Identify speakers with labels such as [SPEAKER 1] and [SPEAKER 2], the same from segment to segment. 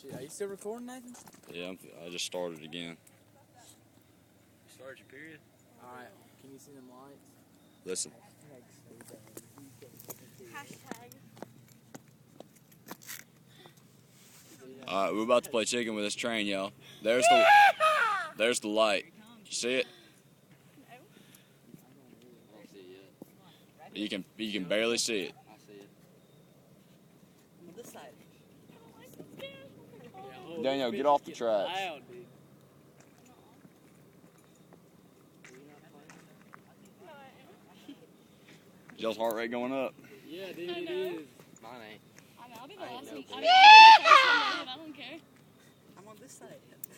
[SPEAKER 1] shit. Are you still recording, Nathan?
[SPEAKER 2] Yeah, I just started again.
[SPEAKER 3] Start your period.
[SPEAKER 1] Alright, can you see them lights?
[SPEAKER 2] Listen.
[SPEAKER 4] Hashtag.
[SPEAKER 2] Alright, we're about to play chicken with this train, y'all. There's the light. You see it?
[SPEAKER 4] No.
[SPEAKER 3] I don't see it yet.
[SPEAKER 2] You can barely see it.
[SPEAKER 3] I see it.
[SPEAKER 1] On this side.
[SPEAKER 2] Daniel, get off the tracks.
[SPEAKER 1] Loud, dude.
[SPEAKER 2] Is y'all's heart rate going up?
[SPEAKER 1] Yeah, dude, it is.
[SPEAKER 3] Mine ain't.
[SPEAKER 4] I know, I'll be the
[SPEAKER 3] I ain't
[SPEAKER 4] last
[SPEAKER 3] no
[SPEAKER 4] one.
[SPEAKER 3] clue.
[SPEAKER 4] I'll be the first one in, I don't care.
[SPEAKER 1] I'm on this side.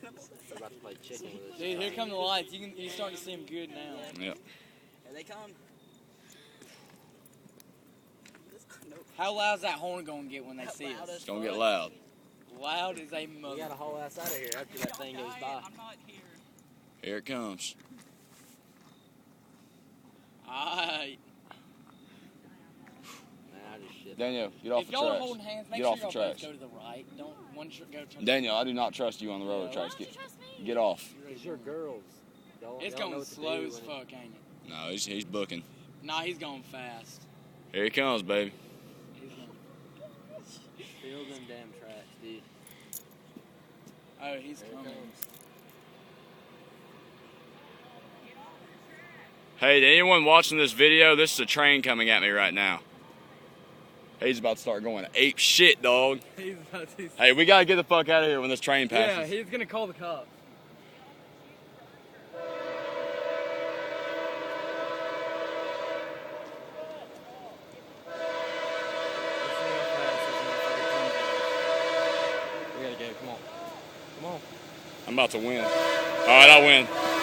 [SPEAKER 3] We're about to play chicken with this.
[SPEAKER 1] Dude, here come the lights. You're starting to see them good now.
[SPEAKER 2] Yep.
[SPEAKER 1] Here they come. How loud is that horn gonna get when they see us?
[SPEAKER 2] It's gonna get loud.
[SPEAKER 1] Loud as a mother.
[SPEAKER 3] We gotta haul ass out of here after that thing goes by.
[SPEAKER 4] I'm not here.
[SPEAKER 2] Here it comes.
[SPEAKER 1] Alright.
[SPEAKER 3] Man, I just shit.
[SPEAKER 2] Daniel, get off
[SPEAKER 1] If
[SPEAKER 2] the
[SPEAKER 1] y'all are
[SPEAKER 2] tracks.
[SPEAKER 1] holding hands, make
[SPEAKER 2] Get
[SPEAKER 1] sure
[SPEAKER 2] off the
[SPEAKER 1] y'all
[SPEAKER 2] tracks.
[SPEAKER 1] both go to the right. Don't one go to
[SPEAKER 2] Daniel, I do not trust you on the railroad
[SPEAKER 1] Yeah.
[SPEAKER 2] tracks.
[SPEAKER 4] Why don't you trust me?
[SPEAKER 2] Get off.
[SPEAKER 3] It's your girls. Y'all,
[SPEAKER 1] It's
[SPEAKER 3] y'all know
[SPEAKER 1] going
[SPEAKER 3] what to
[SPEAKER 1] slow
[SPEAKER 3] do
[SPEAKER 1] as
[SPEAKER 3] when
[SPEAKER 1] fuck, ain't it?
[SPEAKER 2] No, he's booking.
[SPEAKER 1] Nah, he's going fast.
[SPEAKER 2] Here he comes, baby.
[SPEAKER 1] He's going.
[SPEAKER 3] Feel them damn tracks, dude.
[SPEAKER 1] Oh, he's
[SPEAKER 3] There it
[SPEAKER 1] coming.
[SPEAKER 3] comes.
[SPEAKER 2] Hey, to anyone watching this video, this is a train coming at me right now. He's about to start going ape shit, dog.
[SPEAKER 1] He's about to.
[SPEAKER 2] Hey, we gotta get the fuck out of here when this train
[SPEAKER 1] Yeah,
[SPEAKER 2] passes.
[SPEAKER 1] he's gonna call the cops.
[SPEAKER 3] We gotta go. Come on. Come on.
[SPEAKER 2] I'm about to win. All right, I win.